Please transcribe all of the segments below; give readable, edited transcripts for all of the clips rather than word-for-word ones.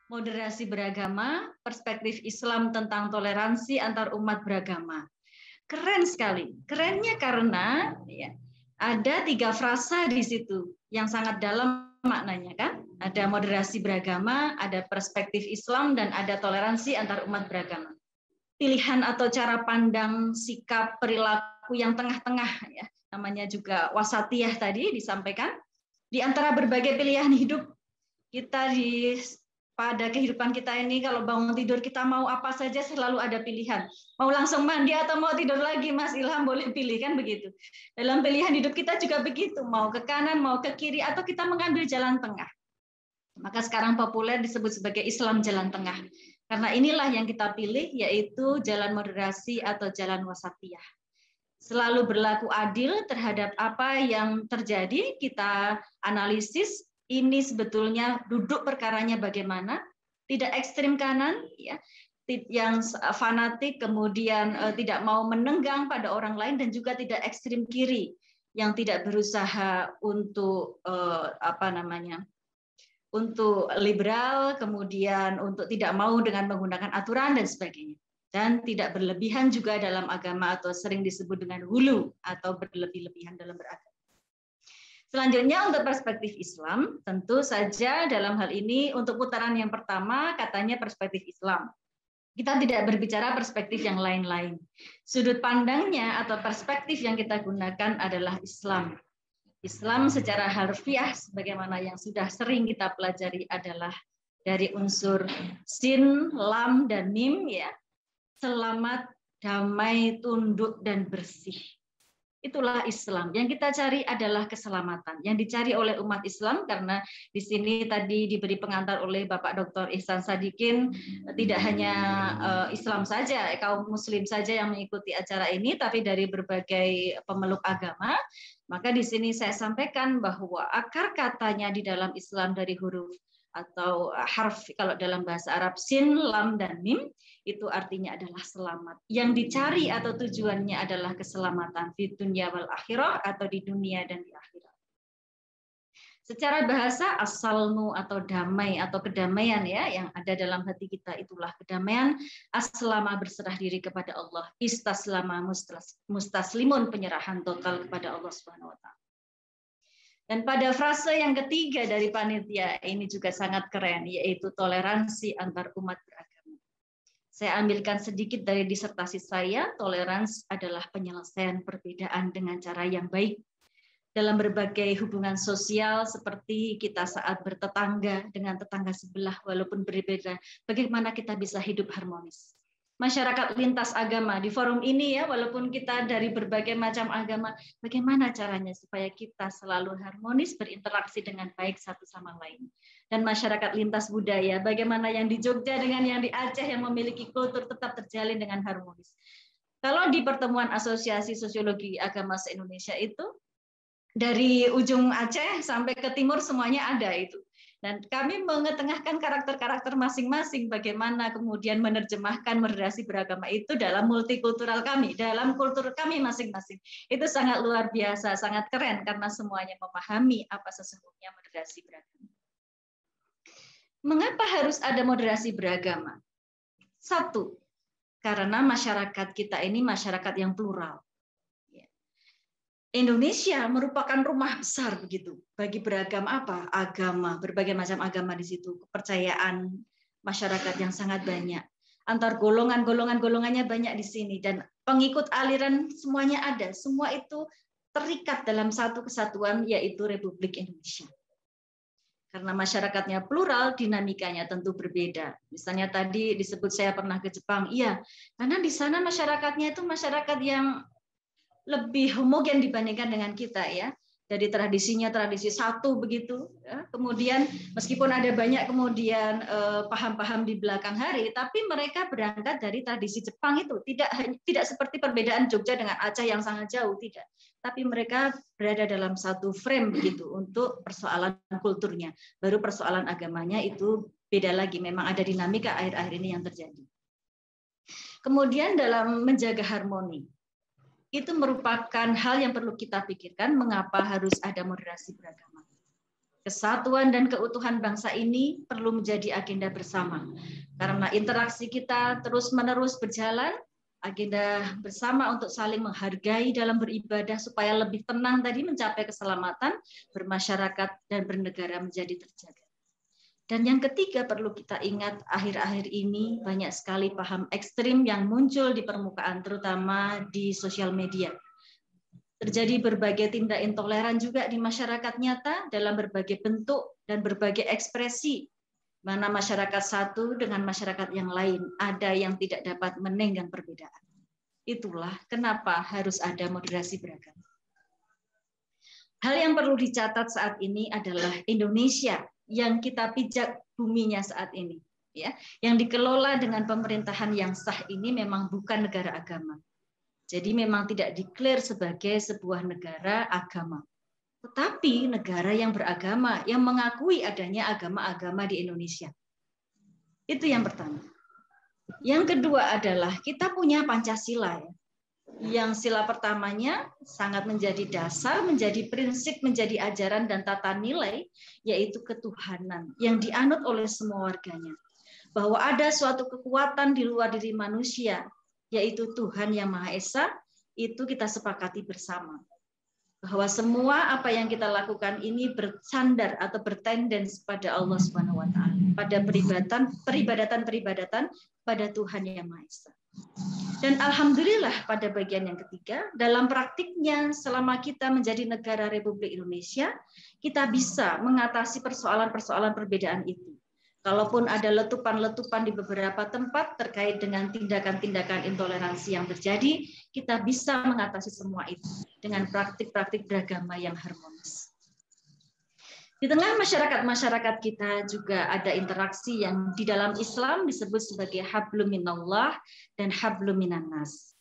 Moderasi beragama, perspektif Islam tentang toleransi antar umat beragama. Keren sekali. Kerennya karena ya, ada 3 frasa di situ yang sangat dalam maknanya kan. Ada moderasi beragama, ada perspektif Islam, dan ada toleransi antar umat beragama. Pilihan atau cara pandang, sikap, perilaku yang tengah-tengah, ya, namanya juga wasatiyah tadi disampaikan. Di antara berbagai pilihan hidup kita pada kehidupan kita ini, kalau bangun tidur kita mau apa saja selalu ada pilihan. Mau langsung mandi atau mau tidur lagi, Mas Ilham boleh pilih kan begitu. Dalam pilihan hidup kita juga begitu, mau ke kanan, mau ke kiri, atau kita mengambil jalan tengah. Maka sekarang populer disebut sebagai Islam jalan tengah. Karena inilah yang kita pilih, yaitu jalan moderasi atau jalan wasatiyah. Selalu berlaku adil terhadap apa yang terjadi, kita analisis ini sebetulnya duduk perkaranya bagaimana, tidak ekstrim kanan, ya, yang fanatik, kemudian tidak mau menenggang pada orang lain, dan juga tidak ekstrim kiri, yang tidak berusaha untuk untuk liberal, kemudian untuk tidak mau dengan menggunakan aturan dan sebagainya. Dan tidak berlebihan juga dalam agama atau sering disebut dengan hulu atau berlebih-lebihan dalam beragama. Selanjutnya untuk perspektif Islam, tentu saja dalam hal ini untuk putaran yang pertama katanya perspektif Islam. Kita tidak berbicara perspektif yang lain-lain. Sudut pandangnya atau perspektif yang kita gunakan adalah Islam. Islam secara harfiah sebagaimana yang sudah sering kita pelajari adalah dari unsur sin, lam, dan mim, ya. Selamat, damai, tunduk, dan bersih. Itulah Islam. Yang kita cari adalah keselamatan. Yang dicari oleh umat Islam, karena di sini tadi diberi pengantar oleh Bapak Dr. Ihsan Sadikin, tidak hanya Islam saja, kaum Muslim saja yang mengikuti acara ini, tapi dari berbagai pemeluk agama. Maka di sini saya sampaikan bahwa akar katanya di dalam Islam dari huruf atau harf, kalau dalam bahasa Arab sin, lam, dan mim, itu artinya adalah selamat. Yang dicari atau tujuannya adalah keselamatan di dunia wal akhirah, atau di dunia dan di akhirat. Secara bahasa asalmu atau damai atau kedamaian, ya, yang ada dalam hati kita itulah kedamaian. Aslama berserah diri kepada Allah, istaslama mustaslimun penyerahan total kepada Allah Subhanahu wa taala. Dan pada frase yang ketiga dari panitia ini juga sangat keren, yaitu toleransi antar umat beragama. Saya ambilkan sedikit dari disertasi saya. Toleransi adalah penyelesaian perbedaan dengan cara yang baik. Dalam berbagai hubungan sosial, seperti kita saat bertetangga dengan tetangga sebelah walaupun berbeda, bagaimana kita bisa hidup harmonis. Masyarakat lintas agama di forum ini, ya, walaupun kita dari berbagai macam agama, bagaimana caranya supaya kita selalu harmonis berinteraksi dengan baik satu sama lain. Dan masyarakat lintas budaya, bagaimana yang di Jogja dengan yang di Aceh yang memiliki kultur tetap terjalin dengan harmonis. Kalau di pertemuan Asosiasi Sosiologi Agama se-Indonesia itu, dari ujung Aceh sampai ke timur semuanya ada itu. Dan kami mengetengahkan karakter-karakter masing-masing, bagaimana kemudian menerjemahkan moderasi beragama itu dalam multikultural kami, dalam kultur kami masing-masing. Itu sangat luar biasa, sangat keren, karena semuanya memahami apa sesungguhnya moderasi beragama. Mengapa harus ada moderasi beragama? Satu, karena masyarakat kita ini masyarakat yang plural. Indonesia merupakan rumah besar begitu bagi beragam agama, berbagai macam agama di situ, kepercayaan masyarakat yang sangat banyak. Antar golongannya banyak di sini, dan pengikut aliran semuanya ada. Semua itu terikat dalam satu kesatuan, yaitu Republik Indonesia. Karena masyarakatnya plural, dinamikanya tentu berbeda. Misalnya tadi disebut saya pernah ke Jepang, iya, karena di sana masyarakatnya itu masyarakat yang lebih homogen dibandingkan dengan kita, ya. Dari tradisinya tradisi satu begitu, ya. Kemudian meskipun ada banyak kemudian paham-paham di belakang hari, tapi mereka berangkat dari tradisi Jepang itu, tidak seperti perbedaan Jogja dengan Aceh yang sangat jauh, tidak. Tapi mereka berada dalam satu frame begitu untuk persoalan kulturnya. Baru persoalan agamanya itu beda lagi, memang ada dinamika akhir-akhir ini yang terjadi. Kemudian dalam menjaga harmoni, itu merupakan hal yang perlu kita pikirkan, mengapa harus ada moderasi beragama. Kesatuan dan keutuhan bangsa ini perlu menjadi agenda bersama. Karena interaksi kita terus-menerus berjalan, agenda bersama untuk saling menghargai dalam beribadah supaya lebih tenang tadi mencapai keselamatan, bermasyarakat dan bernegara menjadi terjaga. Dan yang ketiga perlu kita ingat, akhir-akhir ini banyak sekali paham ekstrim yang muncul di permukaan, terutama di sosial media. Terjadi berbagai tindak intoleran juga di masyarakat nyata dalam berbagai bentuk dan berbagai ekspresi, mana masyarakat satu dengan masyarakat yang lain ada yang tidak dapat menenggang perbedaan. Itulah kenapa harus ada moderasi beragama. Hal yang perlu dicatat saat ini adalah Indonesia yang kita pijak buminya saat ini, ya, yang dikelola dengan pemerintahan yang sah ini memang bukan negara agama. Jadi memang tidak declare sebagai sebuah negara agama. Tetapi negara yang beragama, yang mengakui adanya agama-agama di Indonesia. Itu yang pertama. Yang kedua adalah kita punya Pancasila. Yang sila pertamanya sangat menjadi dasar, menjadi prinsip, menjadi ajaran dan tata nilai, yaitu ketuhanan yang dianut oleh semua warganya. Bahwa ada suatu kekuatan di luar diri manusia, yaitu Tuhan yang Maha Esa, itu kita sepakati bersama. Bahwa semua apa yang kita lakukan ini bersandar atau bertendens pada Allah Subhanahu wa taala, pada peribadatan pada Tuhan yang Maha Esa. Dan alhamdulillah pada bagian yang ketiga, dalam praktiknya selama kita menjadi negara Republik Indonesia, kita bisa mengatasi persoalan-persoalan perbedaan itu. Kalaupun ada letupan-letupan di beberapa tempat terkait dengan tindakan-tindakan intoleransi yang terjadi, kita bisa mengatasi semua itu dengan praktik-praktik beragama yang harmonis. Di tengah masyarakat-masyarakat kita juga ada interaksi yang di dalam Islam disebut sebagai hablum minallah dan hablum minannas.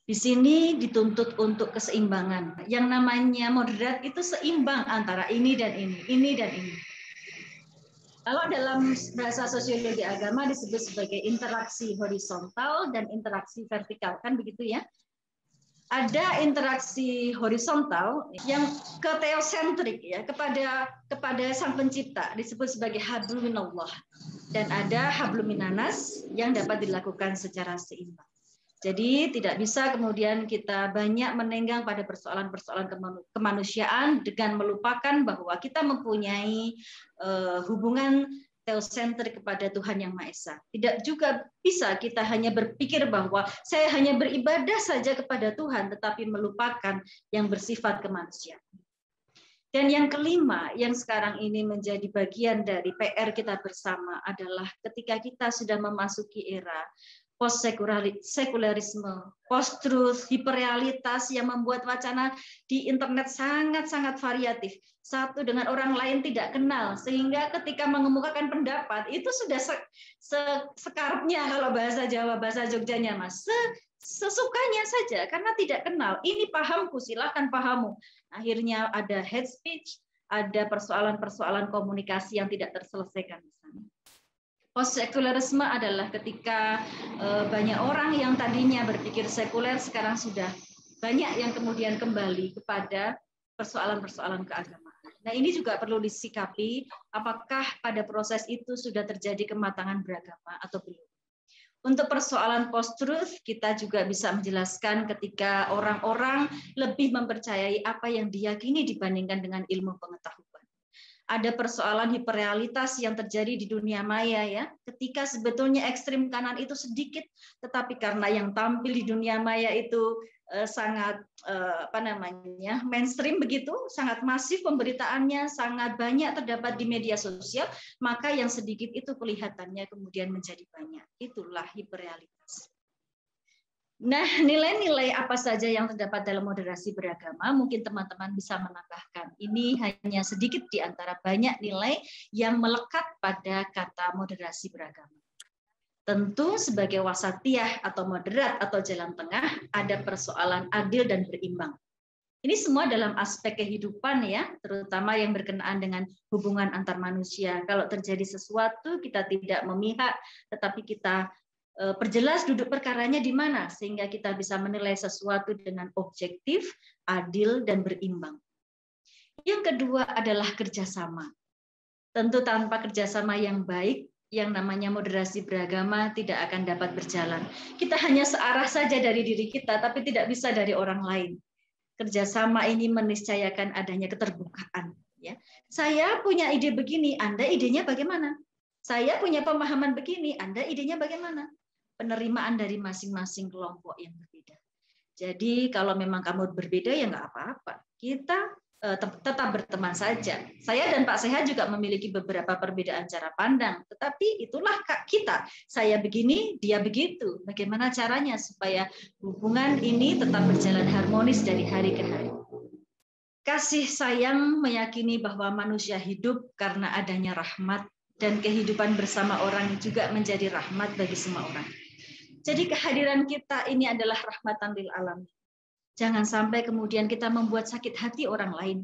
Di sini dituntut untuk keseimbangan. Yang namanya moderat itu seimbang antara ini dan ini dan ini. Kalau dalam bahasa sosiologi agama disebut sebagai interaksi horizontal dan interaksi vertikal, kan begitu ya? Ada interaksi horizontal yang ke teosentrik ya, kepada Sang Pencipta disebut sebagai hablum minallah, dan ada hablum minannas yang dapat dilakukan secara seimbang. Jadi tidak bisa kemudian kita banyak menenggang pada persoalan-persoalan kemanusiaan dengan melupakan bahwa kita mempunyai hubungan teosentrik kepada Tuhan yang Maha Esa. Tidak juga bisa kita hanya berpikir bahwa saya hanya beribadah saja kepada Tuhan, tetapi melupakan yang bersifat kemanusiaan. Dan yang kelima, yang sekarang ini menjadi bagian dari PR kita bersama adalah ketika kita sudah memasuki era post-sekularisme, post-truth, hiperrealitas yang membuat wacana di internet sangat-sangat variatif. Satu dengan orang lain tidak kenal, sehingga ketika mengemukakan pendapat, itu sudah sekarapnya kalau bahasa Jawa, bahasa Jogjanya, Mas. Sesukanya saja, karena tidak kenal. Ini pahamku, silakan pahamu. Akhirnya ada hate speech, ada persoalan-persoalan komunikasi yang tidak terselesaikan di sana. Post-sekularisme adalah ketika banyak orang yang tadinya berpikir sekuler sekarang sudah banyak yang kemudian kembali kepada persoalan-persoalan keagamaan. Nah, ini juga perlu disikapi apakah pada proses itu sudah terjadi kematangan beragama atau belum. Untuk persoalan post-truth, kita juga bisa menjelaskan ketika orang-orang lebih mempercayai apa yang diyakini dibandingkan dengan ilmu pengetahuan. Ada persoalan hiperrealitas yang terjadi di dunia maya ya, ketika sebetulnya ekstrim kanan itu sedikit, tetapi karena yang tampil di dunia maya itu sangat mainstream begitu, sangat masif pemberitaannya, sangat banyak terdapat di media sosial, maka yang sedikit itu kelihatannya kemudian menjadi banyak. Itulah hiperrealitas. Nah, nilai-nilai apa saja yang terdapat dalam moderasi beragama, mungkin teman-teman bisa menambahkan. Ini hanya sedikit di antara banyak nilai yang melekat pada kata moderasi beragama. Tentu sebagai wasatiyah atau moderat atau jalan tengah, ada persoalan adil dan berimbang. Ini semua dalam aspek kehidupan ya, terutama yang berkenaan dengan hubungan antar manusia. Kalau terjadi sesuatu, kita tidak memihak, tetapi kita perjelas duduk perkaranya di mana sehingga kita bisa menilai sesuatu dengan objektif, adil dan berimbang. Yang kedua adalah kerjasama. Tentu tanpa kerjasama yang baik, yang namanya moderasi beragama tidak akan dapat berjalan. Kita hanya searah saja dari diri kita, tapi tidak bisa dari orang lain. Kerjasama ini meniscayakan adanya keterbukaan. Ya, saya punya ide begini, Anda idenya bagaimana? Saya punya pemahaman begini, Anda idenya bagaimana? Penerimaan dari masing-masing kelompok yang berbeda. Jadi kalau memang kamu berbeda ya nggak apa-apa. Kita tetap berteman saja. Saya dan Pak Sehat juga memiliki beberapa perbedaan cara pandang, tetapi itulah kita. Saya begini, dia begitu. Bagaimana caranya supaya hubungan ini tetap berjalan harmonis dari hari ke hari? Kasih sayang meyakini bahwa manusia hidup karena adanya rahmat, dan kehidupan bersama orang juga menjadi rahmat bagi semua orang. Jadi kehadiran kita ini adalah rahmatan lil alamin. Jangan sampai kemudian kita membuat sakit hati orang lain.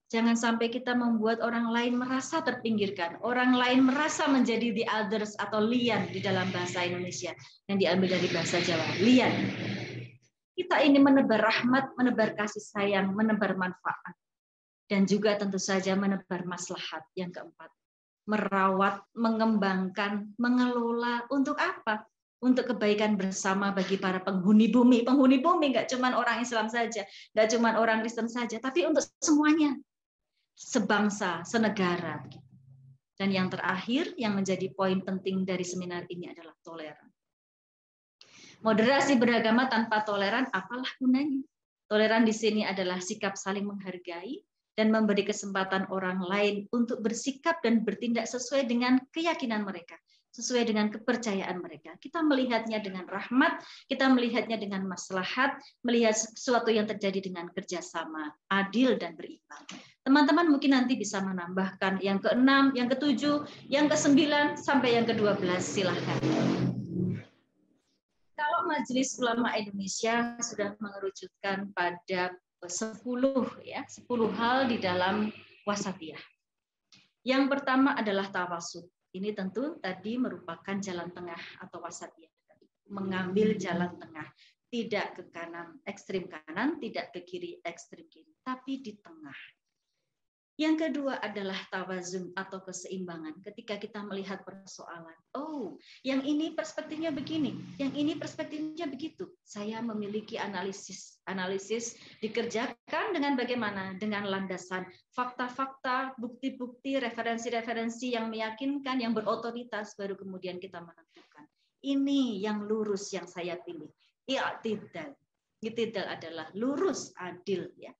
Jangan sampai kita membuat orang lain merasa terpinggirkan. Orang lain merasa menjadi the others atau lian di dalam bahasa Indonesia yang diambil dari bahasa Jawa. Lian. Kita ini menebar rahmat, menebar kasih sayang, menebar manfaat. Dan juga tentu saja menebar maslahat. Yang keempat, merawat, mengembangkan, mengelola untuk apa? Untuk kebaikan bersama bagi para penghuni bumi. Penghuni bumi nggak cuma orang Islam saja, nggak cuma orang Kristen saja, tapi untuk semuanya, sebangsa, senegara. Dan yang terakhir, yang menjadi poin penting dari seminar ini adalah toleran. Moderasi beragama tanpa toleran, apalah gunanya? Toleran di sini adalah sikap saling menghargai dan memberi kesempatan orang lain untuk bersikap dan bertindak sesuai dengan keyakinan mereka, sesuai dengan kepercayaan mereka. Kita melihatnya dengan rahmat, kita melihatnya dengan maslahat, melihat sesuatu yang terjadi dengan kerjasama, adil dan beriman. Teman-teman mungkin nanti bisa menambahkan yang ke-6, yang ke-7, yang ke-9, sampai yang ke-12. Silahkan. Kalau Majelis Ulama Indonesia sudah mengerucutkan pada 10 hal di dalam wasatiyah. Yang pertama adalah tawasud. Ini tentu tadi merupakan jalan tengah atau wasatiyah. Mengambil jalan tengah. Tidak ke kanan, ekstrim kanan, tidak ke kiri, ekstrim kiri. Tapi di tengah. Yang kedua adalah tawazun atau keseimbangan. Ketika kita melihat persoalan. Oh, yang ini perspektifnya begini. Yang ini perspektifnya begitu. Saya memiliki analisis dikerjakan dengan bagaimana? Dengan landasan fakta-fakta, bukti-bukti, referensi-referensi yang meyakinkan, yang berotoritas, baru kemudian kita menentukan. Ini yang lurus yang saya pilih. I'tidal. I'tidal adalah lurus, adil, ya,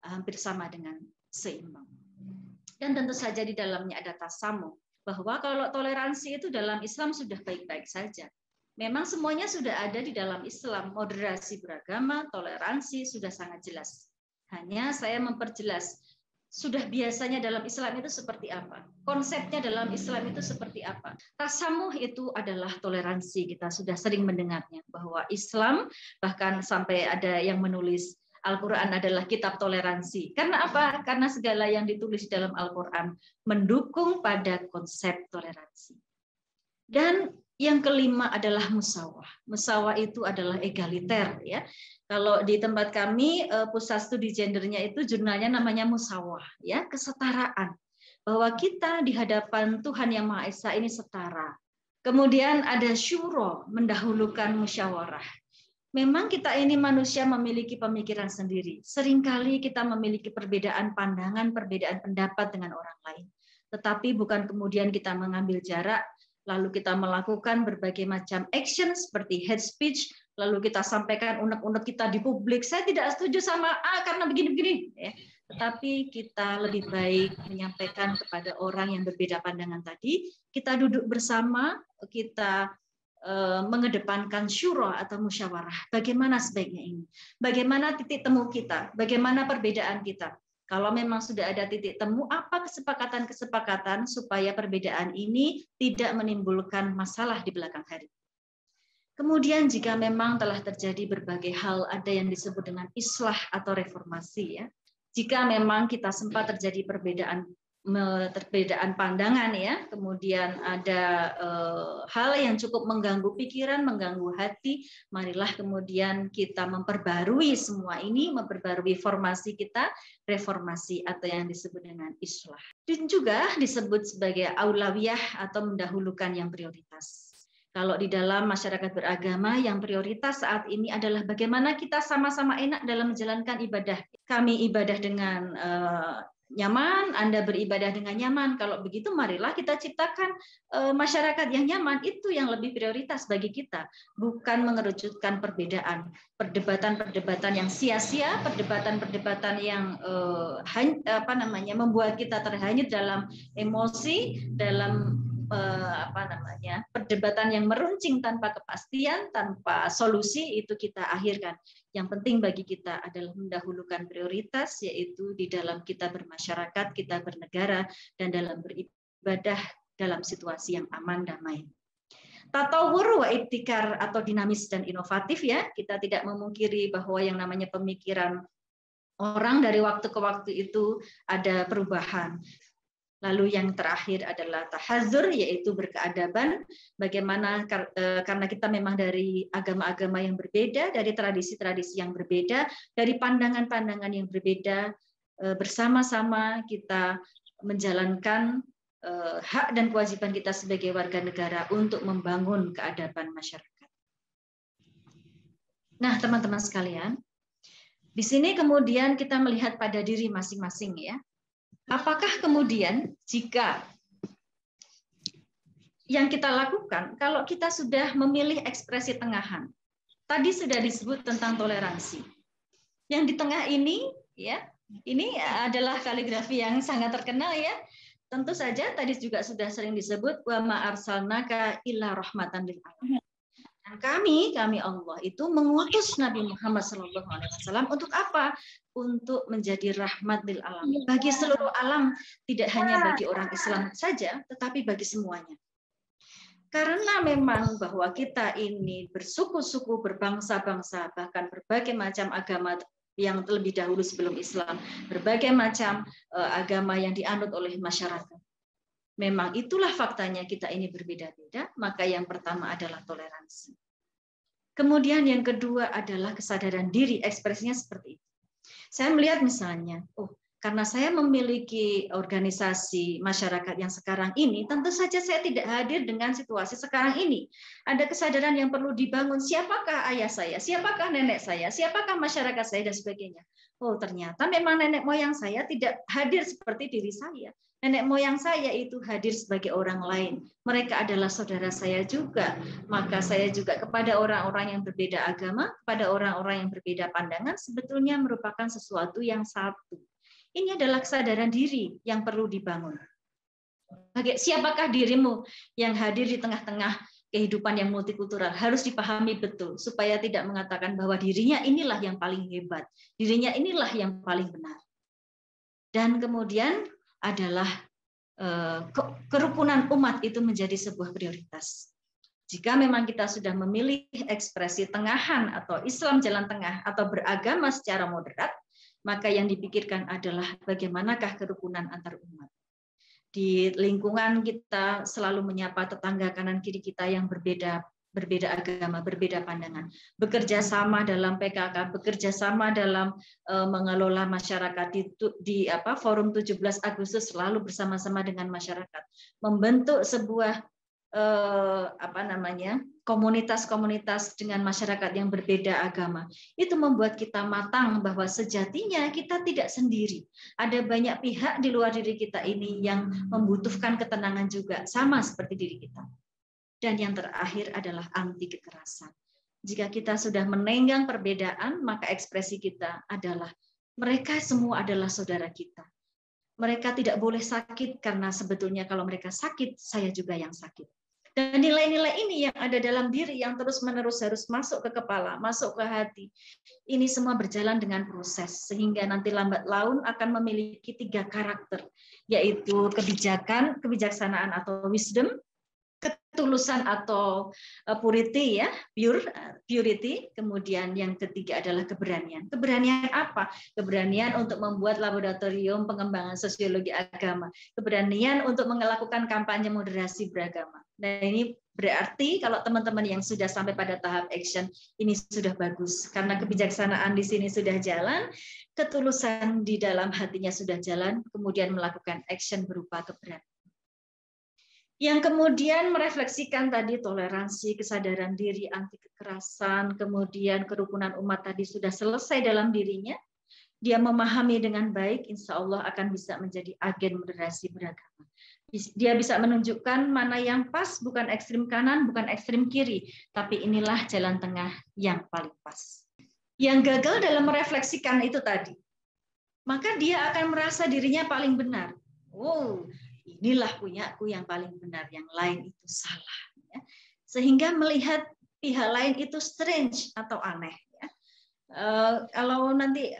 hampir sama dengan seimbang. Dan tentu saja di dalamnya ada tasamuh, bahwa kalau toleransi itu dalam Islam sudah baik-baik saja. Memang semuanya sudah ada di dalam Islam, moderasi beragama, toleransi sudah sangat jelas. Hanya saya memperjelas, sudah biasanya dalam Islam itu seperti apa? Konsepnya dalam Islam itu seperti apa? Tasamuh itu adalah toleransi, kita sudah sering mendengarnya, bahwa Islam bahkan sampai ada yang menulis Al-Quran adalah kitab toleransi. Karena apa? Karena segala yang ditulis dalam Al-Quran mendukung pada konsep toleransi. Dan yang kelima adalah musawah. Musawah itu adalah egaliter, ya. Kalau di tempat kami pusat studi gendernya itu jurnalnya namanya musawah, ya, kesetaraan. Bahwa kita di hadapan Tuhan Yang Maha Esa ini setara. Kemudian ada syuro, mendahulukan musyawarah. Memang kita ini manusia memiliki pemikiran sendiri. Seringkali kita memiliki perbedaan pandangan, perbedaan pendapat dengan orang lain. Tetapi bukan kemudian kita mengambil jarak, lalu kita melakukan berbagai macam action seperti hate speech, lalu kita sampaikan unek-unek kita di publik. Saya tidak setuju sama A karena begini-begini. Tetapi kita lebih baik menyampaikan kepada orang yang berbeda pandangan tadi, kita duduk bersama, kita mengedepankan syuro atau musyawarah. Bagaimana sebaiknya ini? Bagaimana titik temu kita? Bagaimana perbedaan kita? Kalau memang sudah ada titik temu, apa kesepakatan-kesepakatan supaya perbedaan ini tidak menimbulkan masalah di belakang hari? Kemudian jika memang telah terjadi berbagai hal, ada yang disebut dengan islah atau reformasi, ya. Jika memang kita sempat terjadi perbedaan perbedaan pandangan ya, kemudian ada hal yang cukup mengganggu pikiran, mengganggu hati, marilah kemudian kita memperbarui semua ini, memperbarui formasi kita, reformasi atau yang disebut dengan islah. Dan juga disebut sebagai aulawiyah atau mendahulukan yang prioritas. Kalau di dalam masyarakat beragama, yang prioritas saat ini adalah bagaimana kita sama-sama enak dalam menjalankan ibadah. Kami ibadah dengan nyaman, Anda beribadah dengan nyaman. Kalau begitu, marilah kita ciptakan masyarakat yang nyaman. Itu yang lebih prioritas bagi kita, bukan mengerucutkan perbedaan, perdebatan-perdebatan yang sia-sia, perdebatan-perdebatan yang membuat kita terhanyut dalam emosi, dalam perdebatan yang meruncing tanpa kepastian, tanpa solusi. Itu kita akhirkan. Yang penting bagi kita adalah mendahulukan prioritas, yaitu di dalam kita bermasyarakat, kita bernegara, dan dalam beribadah dalam situasi yang aman, damai. Tatawur wa ibtikar atau dinamis dan inovatif ya, kita tidak memungkiri bahwa yang namanya pemikiran orang dari waktu ke waktu itu ada perubahan. Lalu yang terakhir adalah tahazur, yaitu berkeadaban. Bagaimana karena kita memang dari agama-agama yang berbeda, dari tradisi-tradisi yang berbeda, dari pandangan-pandangan yang berbeda, bersama-sama kita menjalankan hak dan kewajiban kita sebagai warga negara untuk membangun keadaban masyarakat. Nah, teman-teman sekalian, di sini kemudian kita melihat pada diri masing-masing ya. Apakah kemudian jika yang kita lakukan, kalau kita sudah memilih ekspresi tengahan, tadi sudah disebut tentang toleransi. Yang di tengah ini, ya, ini adalah kaligrafi yang sangat terkenal ya. Tentu saja tadi juga sudah sering disebut wa ma arsalnaka illa rahmatan lil alamin. Dan kami Allah itu mengutus Nabi Muhammad SAW untuk apa? Untuk menjadi rahmat lil alamin. Bagi seluruh alam, tidak hanya bagi orang Islam saja, tetapi bagi semuanya. Karena memang bahwa kita ini bersuku-suku, berbangsa-bangsa, bahkan berbagai macam agama yang terlebih dahulu sebelum Islam, berbagai macam agama yang dianut oleh masyarakat. Memang itulah faktanya kita ini berbeda-beda, maka yang pertama adalah toleransi. Kemudian yang kedua adalah kesadaran diri, ekspresinya seperti itu. Saya melihat misalnya, karena saya memiliki organisasi masyarakat yang sekarang ini, tentu saja saya tidak hadir dengan situasi sekarang ini. Ada kesadaran yang perlu dibangun, siapakah ayah saya, siapakah nenek saya, siapakah masyarakat saya, dan sebagainya. Oh, ternyata memang nenek moyang saya tidak hadir seperti diri saya. Nenek moyang saya itu hadir sebagai orang lain. Mereka adalah saudara saya juga. Maka saya juga kepada orang-orang yang berbeda agama, kepada orang-orang yang berbeda pandangan, sebetulnya merupakan sesuatu yang satu. Ini adalah kesadaran diri yang perlu dibangun. Siapakah dirimu yang hadir di tengah-tengah kehidupan yang multikultural? Harus dipahami betul, supaya tidak mengatakan bahwa dirinya inilah yang paling hebat, dirinya inilah yang paling benar. Dan kemudian adalah kerukunan umat itu menjadi sebuah prioritas. Jika memang kita sudah memilih ekspresi tengahan atau Islam jalan tengah atau beragama secara moderat, maka yang dipikirkan adalah bagaimanakah kerukunan antar umat. Di lingkungan kita selalu menyapa tetangga kanan kiri kita yang berbeda agama, berbeda pandangan. Bekerja sama dalam PKK, bekerja sama dalam mengelola masyarakat di Forum 17 Agustus selalu bersama-sama dengan masyarakat. Membentuk sebuah komunitas-komunitas dengan masyarakat yang berbeda agama. Itu membuat kita matang bahwa sejatinya kita tidak sendiri. Ada banyak pihak di luar diri kita ini yang membutuhkan ketenangan juga, sama seperti diri kita. Dan yang terakhir adalah anti kekerasan. Jika kita sudah menenggang perbedaan, maka ekspresi kita adalah mereka semua adalah saudara kita. Mereka tidak boleh sakit karena sebetulnya kalau mereka sakit, saya juga yang sakit. Dan nilai-nilai ini yang ada dalam diri yang terus-menerus harus masuk ke kepala, masuk ke hati. Ini semua berjalan dengan proses sehingga nanti lambat laun akan memiliki 3 karakter, yaitu kebijaksanaan atau wisdom, ketulusan atau purity ya, purity. Kemudian yang ketiga adalah keberanian. Keberanian apa? Keberanian untuk membuat laboratorium pengembangan sosiologi agama. Keberanian untuk melakukan kampanye moderasi beragama. Nah, ini berarti kalau teman-teman yang sudah sampai pada tahap action ini sudah bagus karena kebijaksanaan di sini sudah jalan, ketulusan di dalam hatinya sudah jalan, kemudian melakukan action berupa keberanian. Yang kemudian merefleksikan tadi toleransi, kesadaran diri, anti kekerasan, kemudian kerukunan umat tadi sudah selesai dalam dirinya, dia memahami dengan baik, insya Allah akan bisa menjadi agen moderasi beragama. Dia bisa menunjukkan mana yang pas, bukan ekstrim kanan, bukan ekstrim kiri, tapi inilah jalan tengah yang paling pas. Yang gagal dalam merefleksikan itu tadi, maka dia akan merasa dirinya paling benar. Oh, inilah punyaku yang paling benar, yang lain itu salah. Sehingga melihat pihak lain itu strange atau aneh. Kalau nanti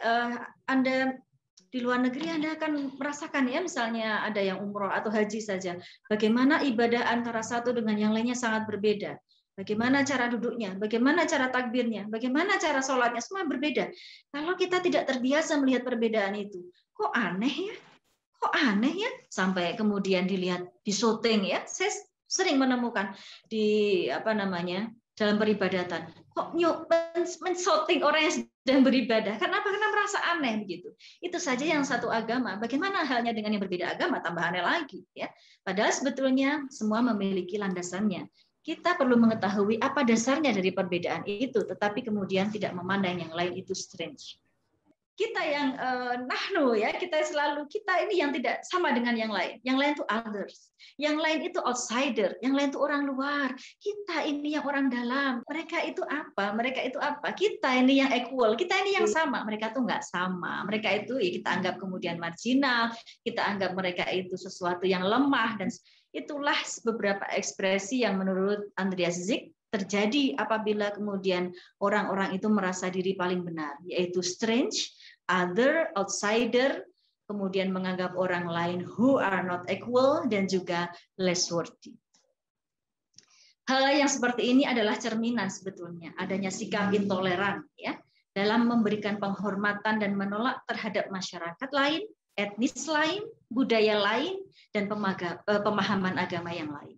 Anda di luar negeri, Anda akan merasakan ya, misalnya ada yang umroh atau haji saja, bagaimana ibadah antara satu dengan yang lainnya sangat berbeda. Bagaimana cara duduknya, bagaimana cara takbirnya, bagaimana cara sholatnya, semua berbeda. Kalau kita tidak terbiasa melihat perbedaan itu, kok aneh ya? Kok aneh ya? Sampai kemudian dilihat di syuting ya. Saya sering menemukan di dalam peribadatan. Kok men-shooting orang yang sedang beribadah? Kenapa? Karena merasa aneh begitu. Itu saja yang satu agama. Bagaimana halnya dengan yang berbeda agama? Tambah aneh lagi ya. Padahal sebetulnya semua memiliki landasannya. Kita perlu mengetahui apa dasarnya dari perbedaan itu, tetapi kemudian tidak memandang yang lain itu strange. Kita yang nahnu ya, kita ini yang tidak sama dengan yang lain. Yang lain itu others, yang lain itu outsider, yang lain itu orang luar. Kita ini yang orang dalam. Mereka itu apa? Mereka itu apa? Kita ini yang equal, kita ini yang sama. Mereka tuh nggak sama. Mereka itu ya kita anggap kemudian marginal, kita anggap mereka itu sesuatu yang lemah, dan itulah beberapa ekspresi yang menurut Andreas Zick terjadi apabila kemudian orang-orang itu merasa diri paling benar, yaitu strange, other, outsider, kemudian menganggap orang lain who are not equal, dan juga less worthy. Hal yang seperti ini adalah cerminan sebetulnya adanya sikap intoleran ya dalam memberikan penghormatan dan menolak terhadap masyarakat lain, etnis lain, budaya lain, dan pemahaman agama yang lain.